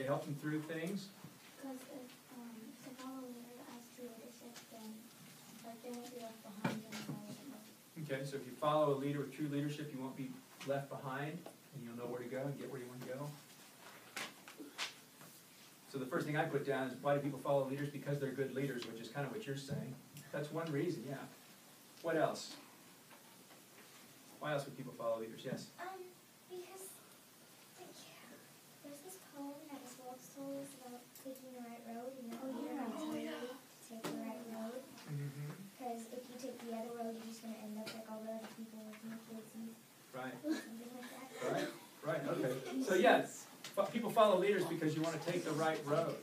help them through things? Because if the follow leader has true leadership, then like they won't be left behind in the way. Okay, so if you follow a leader with true leadership, you won't be left behind, and you'll know where to go and get where you want to go. So the first thing I put down is, why do people follow leaders? Because they're good leaders, which is kind of what you're saying. That's one reason, yeah. What else? Why else would people follow leaders? Yes? Because like, there's this poem that is well told us about taking the right road, and that leader has to take the right road. Because if you take the other road, you're just going to end up like all the other people with no kids and Right. something like that. Right, okay. So yes, people follow leaders because you want to take the right road.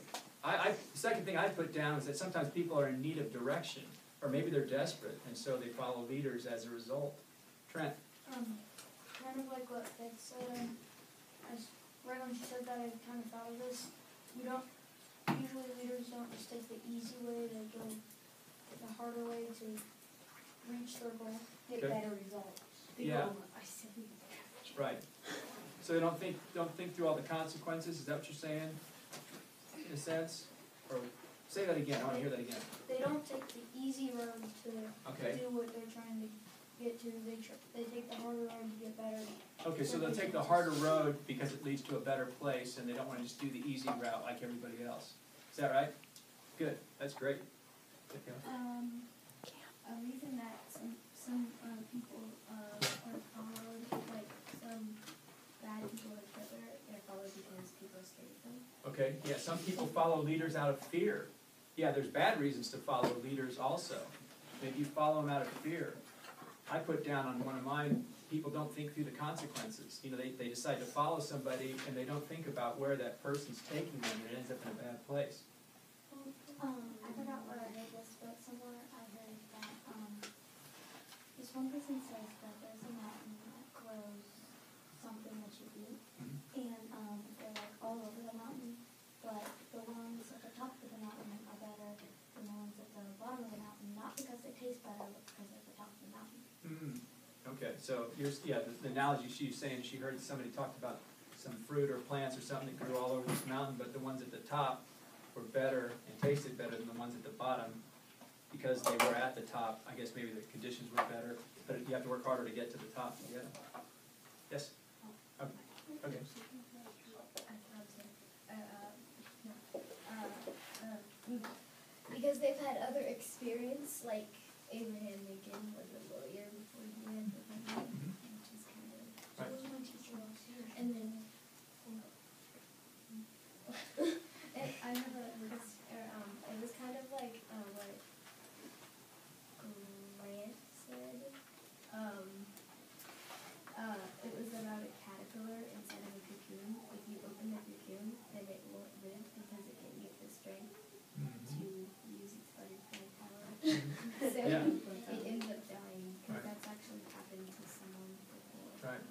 The second thing I put down is that sometimes people are in need of direction, or maybe they're desperate, and so they follow leaders as a result. Trent? Kind of like what Ed said, right when she said that, I kind of thought of this. Usually leaders don't just take the easy way, they go the harder way to reach their goal, get better results. Yeah. Right. So they don't think through all the consequences. Is that what you're saying? In a sense, or say that again. I want to hear that again. They don't take the easy road to Okay. do what they're trying to get to. They take the harder road to get better. Okay, so they'll take the harder road because it leads to a better place, and they don't want to just do the easy route like everybody else. Is that right? Good. That's great. Okay. A reason that some people are followed, like some bad people like Hitler, they're followed because people are scared of them. Okay, yeah, some people follow leaders out of fear. Yeah, there's bad reasons to follow leaders also. Maybe you follow them out of fear. I put down on one of mine, people don't think through the consequences. You know, they decide to follow somebody and they don't think about where that person's taking them, and it ends up in a bad place. I forgot where I heard this, but somewhere I heard that this one person says that there's a mountain that grows something that you eat, and they're like all over the mountain, but the ones at the top of the mountain are better than the ones at the bottom of the mountain, not because they taste better, but because they're at the top of the mountain. Okay, so the analogy she's saying, she heard somebody talked about some fruit or plants or something that grew all over this mountain, but the ones at the top were better and tasted better than the ones at the bottom because they were at the top. I guess maybe the conditions were better, but you have to work harder to get to the top to get them. Yes? Okay. Because they've had other experience, like Abraham Lincoln was a lawyer before he went to heaven, which is kind of. Right. My teacher was here. And then, I have it was kind of like what Grant said. It was about a caterpillar inside of a cocoon. If you open the cocoon, then it won't live because it can't get the strength to use its butterfly power. So it ends up dying because that's actually happened to someone before. Right.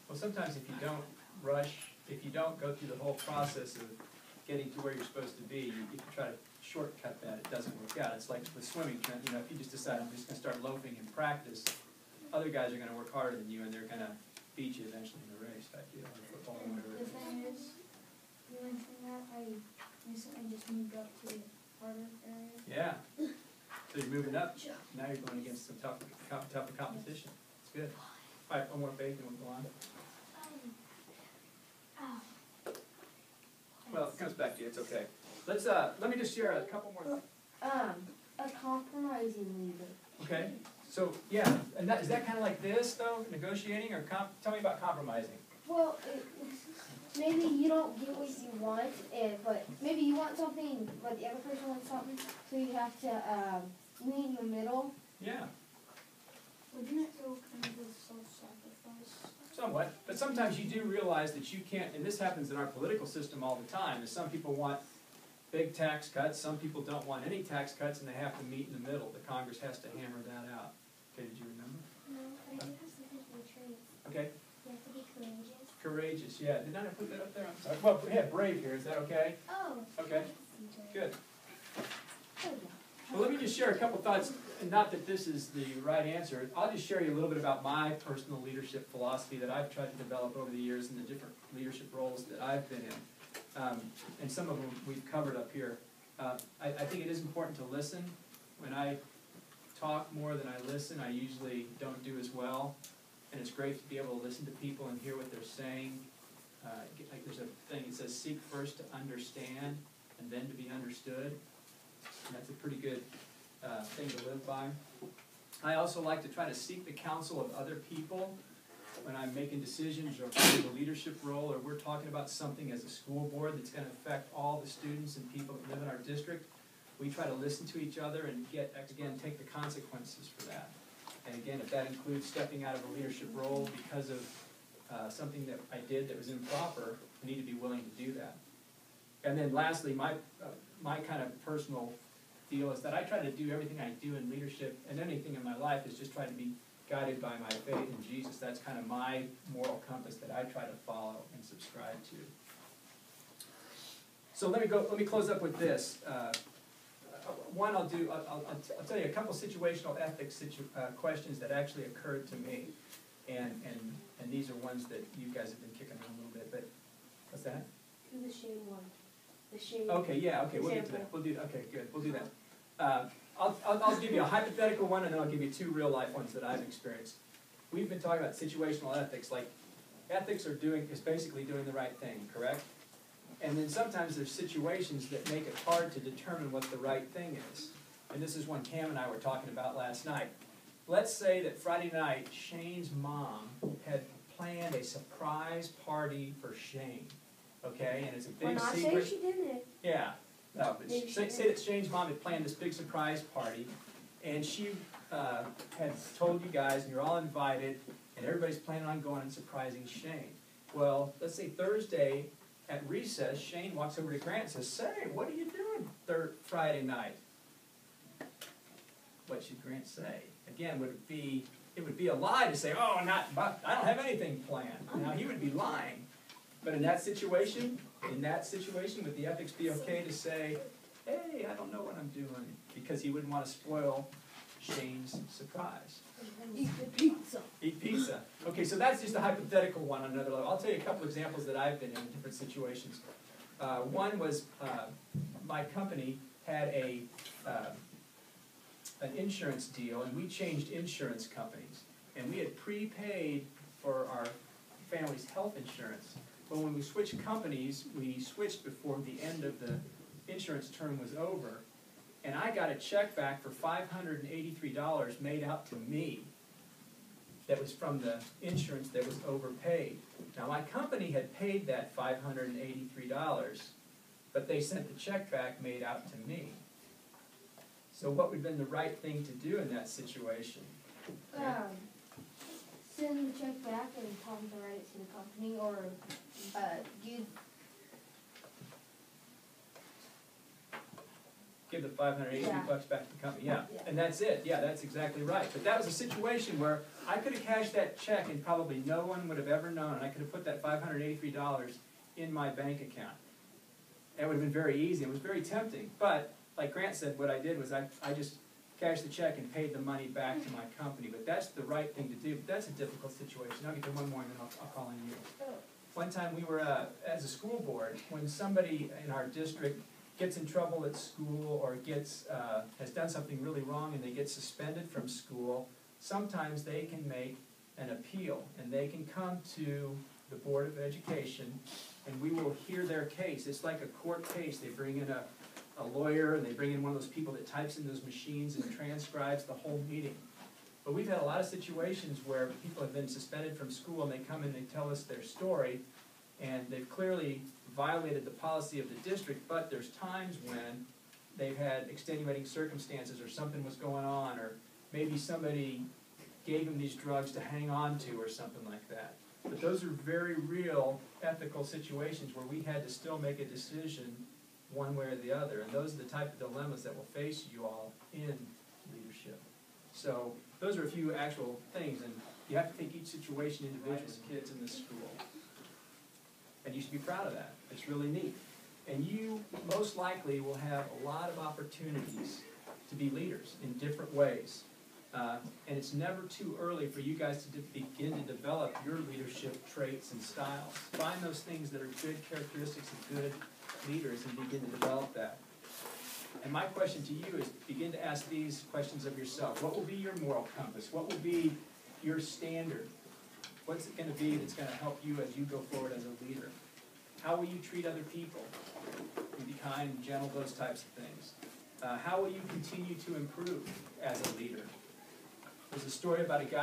Well, sometimes if you don't rush, if you don't go through the whole process of getting to where you're supposed to be, if you try to shortcut that, it doesn't work out. It's like with swimming, Trent. You know, if you just decide I'm just going to start loafing in practice, other guys are going to work harder than you, and they're going to beat you eventually in the race type deal, or football or whatever. The thing is, you mentioned that I recently just moved up to a harder area. Yeah. So you're moving up. Now you're going against some tougher competition. It's good. All right, one more faith and we'll go on. Well, it comes back to you. It's okay. Let me just share a couple more things. A compromising leader. Okay. So yeah, and is that kind of like this though, negotiating, or tell me about compromising. Well, maybe you don't get what you want, but maybe you want something, but the other person wants something, so you have to meet in the middle. Yeah. Wouldn't it go kind of with self-sacrifice? Somewhat, but sometimes you do realize that you can't, and this happens in our political system all the time, is some people want big tax cuts, some people don't want any tax cuts, and they have to meet in the middle. The Congress has to hammer that out. Okay, did you remember? No, but I do have something for the traits. Okay. You have to be courageous. Courageous, yeah. Did I not put that up there? I'm sorry. Well, we have brave here. Is that okay? Oh. Okay. Good. Well, let me just share a couple thoughts, and not that this is the right answer. I'll just share you a little bit about my personal leadership philosophy that I've tried to develop over the years in the different leadership roles that I've been in. and some of them we've covered up here. I think it is important to listen. When I talk more than I listen, I usually don't do as well. And it's great to be able to listen to people and hear what they're saying. Like there's a thing that says, seek first to understand and then to be understood. And that's a pretty good thing to live by. I also like to try to seek the counsel of other people when I'm making decisions or in a leadership role, or we're talking about something as a school board that's going to affect all the students and people that live in our district. We try to listen to each other and take the consequences for that. And again, if that includes stepping out of a leadership role because of something that I did that was improper, I need to be willing to do that. And then lastly, my kind of personal deal is that I try to do everything I do in leadership and anything in my life is just try to be guided by my faith in Jesus. That's kind of my moral compass that I try to follow and subscribe to. So let me close up with this. One, I'll tell you a couple situational ethics questions that actually occurred to me, and these are ones that you guys have been kicking around a little bit. But what's that? Do the shame one. The shame. Okay, yeah, okay, we'll get to that. Okay, good, we'll do that. I'll give you a hypothetical one, and then I'll give you two real life ones that I've experienced. We've been talking about situational ethics, like ethics is basically doing the right thing, correct? And then sometimes there's situations that make it hard to determine what the right thing is. And this is one Cam and I were talking about last night. Let's say that Friday night, Shane's mom had planned a surprise party for Shane. Okay, and it's a big secret. Well, not say she didn't. Yeah. No, but say that Shane's mom had planned this big surprise party, and she had told you guys, and you're all invited, and everybody's planning on going and surprising Shane. Well, let's say Thursday at recess, Shane walks over to Grant and says, "Say, what are you doing Friday night?" What should Grant say? Again, it would be a lie to say, "Oh, I don't have anything planned." Now he would be lying. But in that situation, would the ethics be okay to say, "Hey, I don't know what I'm doing," because he wouldn't want to spoil Shane's surprise? Eat the pizza. Eat pizza. Okay, so that's just a hypothetical one on another level. I'll tell you a couple examples that I've been in different situations. One was my company had an insurance deal, and we changed insurance companies. And we had prepaid for our family's health insurance. But when we switched companies, we switched before the end of the insurance term was over. And I got a check back for $583 made out to me that was from the insurance that was overpaid. Now, my company had paid that $583, but they sent the check back made out to me. So what would have been the right thing to do in that situation? Send the check back and tell them to write it to the company, or you Give the $583 back to the company, yeah. And that's it, yeah, that's exactly right. But that was a situation where I could have cashed that check and probably no one would have ever known, and I could have put that $583 in my bank account. It would have been very easy. It was very tempting. But, like Grant said, what I did was I just cashed the check and paid the money back to my company. But that's the right thing to do. But that's a difficult situation. I'll get to one more and then I'll call on you. One time we were, as a school board, when somebody in our district gets in trouble at school or has done something really wrong and they get suspended from school, sometimes they can make an appeal and they can come to the Board of Education and we will hear their case. It's like a court case. They bring in a lawyer and they bring in one of those people that types in those machines and transcribes the whole meeting. But we've had a lot of situations where people have been suspended from school and they come and they tell us their story, and they've clearly violated the policy of the district, but there's times when they've had extenuating circumstances or something was going on, or maybe somebody gave them these drugs to hang on to or something like that. But those are very real ethical situations where we had to still make a decision one way or the other, and those are the type of dilemmas that will face you all in leadership. So those are a few actual things, and you have to take each situation individually. Kids in this school. And you should be proud of that. It's really neat. And you most likely will have a lot of opportunities to be leaders in different ways. And it's never too early for you guys to begin to develop your leadership traits and styles. Find those things that are good characteristics of good leaders and begin to develop that. And my question to you is begin to ask these questions of yourself. What will be your moral compass? What will be your standard? What's it going to be that's going to help you as you go forward as a leader? How will you treat other people? Be kind, gentle, those types of things. How will you continue to improve as a leader? There's a story about a guy